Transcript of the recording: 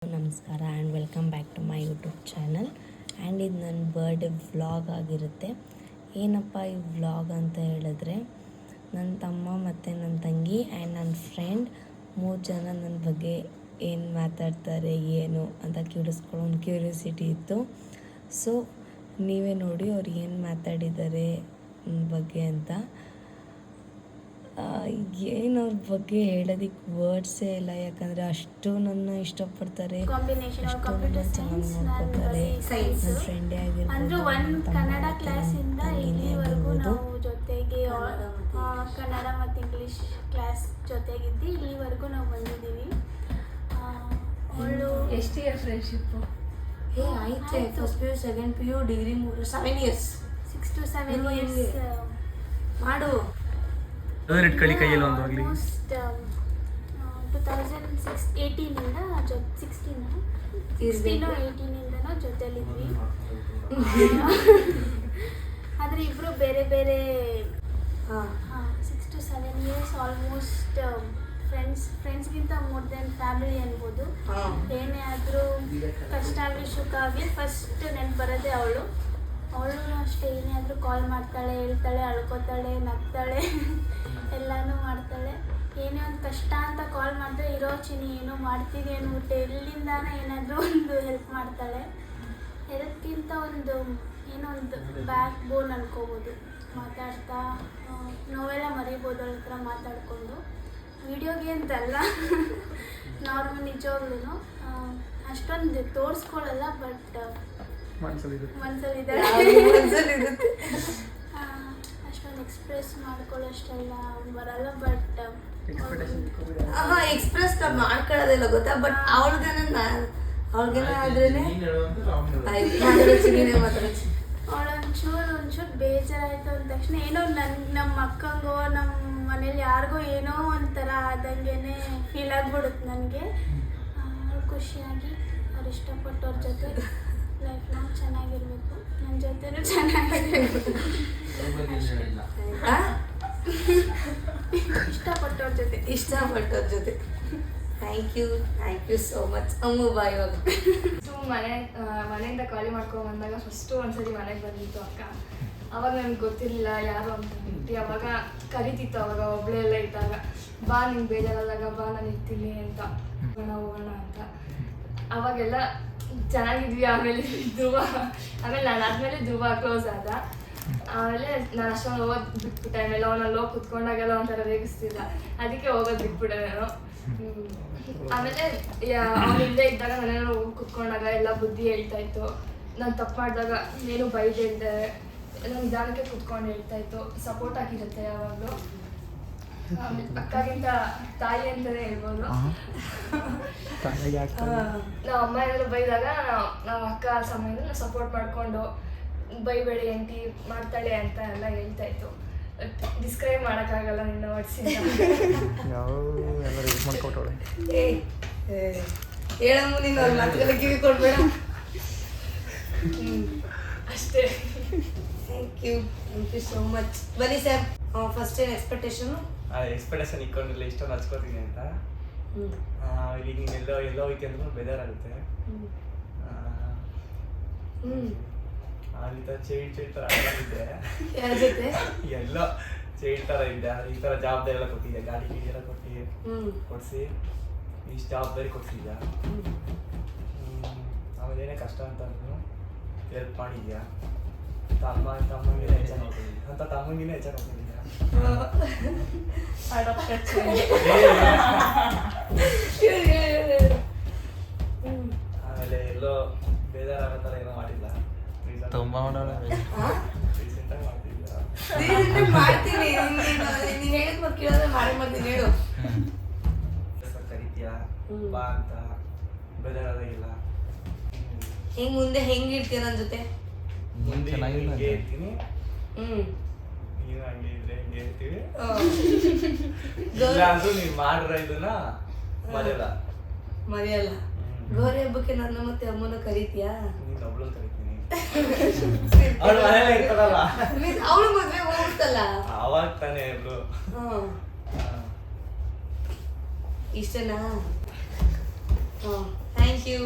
ನಮಸ್ಕಾರ and welcome back to my YouTube channel. And ಇದು ನನ್ನ ಬರ್ಡೇ ವ್ಲಾಗ್ ಆಗಿರುತ್ತೆ. ಏನಪ್ಪ ಈ ವ್ಲಾಗ್ ಅಂತ ಹೇಳಿದ್ರೆ, ನನ್ನ ತಮ್ಮ ಮತ್ತು ನನ್ನ ತಂಗಿ ಆ್ಯಂಡ್ ನನ್ನ ಫ್ರೆಂಡ್ 3 ಜನ ನನ್ನ ಬಗ್ಗೆ ಏನು ಮಾತಾಡ್ತಾರೆ ಏನು ಅಂತ ಕೇಳಿಸ್ಕೊಳ್ಳೋ ಒಂದು ಕ್ಯೂರಿಯಾಸಿಟಿ ಇತ್ತು. ಸೊ ನೀವೇ ನೋಡಿ ಅವ್ರು ಏನು ಮಾತಾಡಿದ್ದಾರೆ ನನ್ನ ಬಗ್ಗೆ ಅಂತ. ಏನು ಅವ್ರ ಬಗ್ಗೆ ಹೇಳೋದಕ್ಕೆ ವರ್ಡ್ಸೇ ಇಲ್ಲ, ಯಾಕಂದರೆ ಅಷ್ಟು ನನ್ನ ಇಷ್ಟಪಡ್ತಾರೆ, ಅಷ್ಟು ನನ್ನ ಚೆನ್ನಾಗಿ ನೋಡ್ಕೋತಾರೆ. ನನ್ನ ಫ್ರೆಂಡೇ ಆಗಿರ್ಬೋದು, ಕನ್ನಡ ಕ್ಲಾಸಿಂದ ಇಲ್ಲಿವರೆಗೂ ಜೊತೆಗೆ ಕನ್ನಡ ಮತ್ತು ಇಂಗ್ಲೀಷ್ ಕ್ಲಾಸ್ ಜೊತೆಗಿದ್ದು ಇಲ್ಲಿವರೆಗೂ ನಾವು ಬಂದಿದ್ದೀವಿ. ಅವಳು ಎಷ್ಟು ಇಯರ್ ಫ್ರೆಂಡ್ಶಿಪ್ಪು? ಆಯ್ತು, first P U second P U degree 7 years, 6 to 7 years ಮಾಡು. ಇಟ್ಕೊಳ್ಳಿ ಕೈಯಲ್ಲಿ ಒಂದು ಆಗಲಿ. 2018ಇಂದ 16-18ಇಂದನೂ ಜೊತೆಲಿದ್ವಿ. ಆದರೆ ಇಬ್ಬರು ಬೇರೆ ಬೇರೆ 6 to 7 ಇಯರ್ಸ್ ಆಲ್ಮೋಸ್ಟ್ ಫ್ರೆಂಡ್ಸ್ಗಿಂತ ಮೋರ್ ದೆನ್ ಫ್ಯಾಮಿಲಿ ಅನ್ಬೋದು. ಏನೇ ಆದರೂ ಕಷ್ಟ ಆಗಲಿ ಸುಖ ಆಗಲಿ ಫಸ್ಟ್ ನೆನ್ಪು ಬರೋದೇ ಅವಳು ಅಷ್ಟೇ. ಏನೇ ಆದರೂ ಕಾಲ್ ಮಾಡ್ತಾಳೆ, ಹೇಳ್ತಾಳೆ, ಅಳ್ಕೋತಾಳೆ, ನಗ್ತಾಳೆ, ಎಲ್ಲನೂ ಮಾಡ್ತಾಳೆ. ಏನೇ ಒಂದು ಕಷ್ಟ ಅಂತ ಕಾಲ್ ಮಾಡಿದ್ರೆ ಇರೋ ಚಿನಿ ಏನೋ ಮಾಡ್ತೀನಿ ಅನ್ಬಿಟ್ಟು ಎಲ್ಲಿಂದಾನ ಏನಾದರೂ ಒಂದು ಹೆಲ್ಪ್ ಮಾಡ್ತಾಳೆ. ಹೆಲ್ಪ್ಗಿಂತ ಒಂದು ಏನೋ ಒಂದು ಬ್ಯಾಕ್ ಬೋನ್ ಅನ್ಕೋಬೋದು. ಮಾತಾಡ್ತಾ ನೋವೆಲ್ಲ ಮರಿಬೋದು ಅವ್ರ ಹತ್ರ ಮಾತಾಡಿಕೊಂಡು. ವಿಡಿಯೋಗೆ ಅಂತಲ್ಲ, ನಾರ್ಮಲ್ ನಿಜವಾಗ್ಲೂ ಅಷ್ಟೊಂದು ತೋರಿಸ್ಕೊಳ್ಳಲ್ಲ, ಬಟ್ ಮನಸ್ಸಲ್ಲಿದೆ. ಅಷ್ಟೊಂದು ಎಕ್ಸ್ಪ್ರೆಸ್ ಮಾಡ್ಕೊಳ್ಳೋಷ್ಟೆಲ್ಲ ಬರಲ್ಲ, ಬಟ್ ಎಕ್ಸ್ಪ್ರೆಸ್ ಮಾಡ್ಕೊಳ್ಳೋದಿಲ್ಲ ಗೊತ್ತಾ. ಬಟ್ ಅವಳಿಗೇನ ಆದ್ರೇನೆ ಒಂಚೂರು ಬೇಜಾರಾಯಿತು ಅಂದ ತಕ್ಷಣ ಏನೋ ನಮ್ಮ ಅಕ್ಕಂಗೋ ನಮ್ಮ ಮನೇಲಿ ಯಾರಿಗೋ ಏನೋ ಒಂಥರ ಆದಂಗೆ ಫೀಲ್ ಆಗ್ಬಿಡುತ್ತೆ ನನಗೆ. ಖುಷಿಯಾಗಿ ಅವ್ರು ಇಷ್ಟಪಟ್ಟವ್ರ ಜೊತೆ ಲೈಫ್ ಲಾಂಗ್ ಚೆನ್ನಾಗಿರ್ಬೇಕು, ನನ್ನ ಜೊತೆನೂ ಚೆನ್ನಾಗಿರ್ಬೇಕು. ಇಷ್ಟಪಟ್ಟವ್ರ ಜೊತೆ ಥ್ಯಾಂಕ್ ಯು ಸೋ ಮಚ್. ಅಮ್ಮು ಬಾಯ್. ಇವಾಗ ಮನೆಯಿಂದ ಖಾಲಿ ಮಾಡ್ಕೊಂಡು ಬಂದಾಗ ಫಸ್ಟು ಒಂದ್ಸರಿ ಮನೆಗೆ ಬಂದಿತ್ತು ಅಕ್ಕ. ಅವಾಗ ನನಗೆ ಗೊತ್ತಿರಲಿಲ್ಲ ಯಾರು ಅಂತ ಬಿಟ್ಟು. ಅವಾಗ ಕರಿತಿತ್ತು, ಅವಾಗ ಒಬ್ಬಳೇ ಎಲ್ಲ ಇದ್ದಾಗ, ಬಾ ನಿಂಗೆ ಬೇಜಾರಾದಾಗ ಬಾ ನಾನು ಇರ್ತೀನಿ ಅಂತ, ಹೋಗೋಣ ಅಂತ. ಅವಾಗೆಲ್ಲ ಚೆನ್ನಾಗಿದ್ವಿ. ಆಮೇಲೆ ನಾನು ಆದಮೇಲೆ ಧ್ರುವ ಕ್ಲೋಸ್ ಆದ. ಆಮೇಲೆ ನಾನು ಅಷ್ಟೊಂದು ಓದ್ ಬಿಟ್ಬಿಟ್ಟೆ. ಆಮೇಲೆ ಅವನಲ್ಲಿ ಹೋಗಿ ಕುತ್ಕೊಂಡಾಗೆಲ್ಲ ಒಂಥರ ರೇಗಿಸ್ತಿಲ್ಲ, ಅದಕ್ಕೆ ಹೋಗೋದು ಬಿಟ್ಬಿಟ್ಟೆ ನಾನು. ಆಮೇಲೆ ಅವನಿಲ್ಲದೆ ಇದ್ದಾಗ ನಾನೇನೋ ಹೋಗಿ ಕುತ್ಕೊಂಡಾಗ ಎಲ್ಲ ಬುದ್ಧಿ ಹೇಳ್ತಾ ಇತ್ತು. ನಾನು ತಪ್ಪು ಮಾಡಿದಾಗ ಏನು ಬೈದೆ ಇದ್ದೆ, ನಾನು ನಿಧಾನಕ್ಕೆ ಕುತ್ಕೊಂಡು ಹೇಳ್ತಾ ಇತ್ತು. ಸಪೋರ್ಟ್ ಆಗಿರುತ್ತೆ ಯಾವಾಗಲೂ. ಅಕ್ಕಗಿಂತ ತಾಯಿ ಅಂತಲೇ ಹೇಳ್ಬೋದು. ನಾವು ಅಮ್ಮ ಏನಾದ್ರು ಬೈದಾಗ ನಾವು ಅಕ್ಕ ಸಮಯದಲ್ಲಿ ಸಪೋರ್ಟ್ ಮಾಡಿಕೊಂಡು ಬೈಬೇಡಿ ಆಂಟಿ ಮಾಡ್ತಾಳೆ ಅಂತ ಎಲ್ಲ ಹೇಳ್ತಾ ಇತ್ತು. ಡಿಸ್ಕ್ರೈಬ್ ಮಾಡೋಕ್ಕಾಗಲ್ಲ ನಿನ್ನ ವರ್ಡ್ಸಿಂದ. ಹೇಳಮ್ಮ ನೀನು ಅವ್ರ ಮಾತುಗಳ ಕಿವಿ ಕೊಡ್ಬೇಡ. ಅಷ್ಟೇ. Thank you so much. ಬನ್ನಿ ಸರ್, ಫಸ್ಟ್ ಏನು ಎಕ್ಸ್ಪೆಕ್ಟೇಷನ್ ಇಟ್ಕೊಂಡಿರಲಿಲ್ಲ ಇಷ್ಟೊಂದು ಹಚ್ಕೋತೀನಿ ಅಂತ. ಈಗ ನೀನು ಎಲ್ಲೋ ಹೋಯ್ತು ಅಂದ್ರೂ ಬೇಜಾರಾಗುತ್ತೆ. ಈ ಥರ ಚೈಲ್ಡ್ ಥರ ಆಡಿದ್ದೆ, ಎಲ್ಲೋ ಚೈಲ್ಡ್ ಥರ ಇದ್ದೆ. ಈ ಥರ ಜವಾಬ್ದಾರಿ ಎಲ್ಲ ಕೊಟ್ಟಿದ್ದೆ, ಗಾಡಿ ಗೀಡಿ ಎಲ್ಲ ಕೊಡಿಸಿ ಇಷ್ಟು ಜವಾಬ್ದಾರಿ ಕೊಡ್ತಿದ್ಯಾ. ಆಮೇಲೆ ಏನೇ ಕಷ್ಟ ಅಂತ ಅಂದ್ರು ಹೆಲ್ಪ್ ಮಾಡಿದ್ಯಾ. ತಮ್ಮಂಗಿನ ಹೆಚ್ಚಾಗಿ ನೋಡ್ತಿದ್ಯಾ ಅಂತ, ತಮ್ಮಂಗಿನ ಹೆಚ್ಚಾಗಿ ನೋಡ್ತಿದ್ಯಾ. ಆಮೇಲೆ ಎಲ್ಲೋ ಬೇಜಾರಾಗೋ ಥರ ಏನೋ ಮಾಡಿಲ್ಲ. ರೀಸೆಂಟಾಗಿ ಮಾಡ್ತೀನಿ. ನೀನು ಹೇಳಿದ್ ಮತ್ತೆ ಕೇಳಿದ್ರೆ ಮಾಡ್ತೀನಿ ಹೇಳು. ಕರಿತೀಯಾ ಬಾ ಅಂತ, ಬೇಜಾರಾದಾಗಿಲ್ಲ. ಹೆಂಗ್ ಮುಂದೆ ಹೆಂಗಿರ್ತೀಯ ನನ್ನ ಜೊತೆ? ಮುಂದೆ ಹಿಂಗೆ ಇರ್ತೀನಿ, ನೀನು ಹಂಗೆ ಇದ್ರೆ ಹಿಂಗೆ ಇರ್ತೀವಿ. ಇಲ್ಲ ಅಂದ್ರೂ ನೀನು ಮಾಡ್ರ ಇದನ್ನ ಮರೆಯಲ್ಲ. ಗೌರಿ ಹಬ್ಬಕ್ಕೆ ನನ್ನ ಮತ್ತೆ ಅಮ್ಮನ ಕರಿತೀಯಾ? ನೀನು ಒಬ್ಳು ಕರಿತೀನಿ. ಅವಳು ಮನೇಲೆ ಇರ್ತಾರಲ್ಲ, ಅವಳು ಮದ್ವೆ ಹೋಗ್ಬಿಡ್ತಲ್ಲ ಅವಾಗ ತಾನೇ ಇಬ್ರು. ಇಷ್ಟನಾ? Thank you.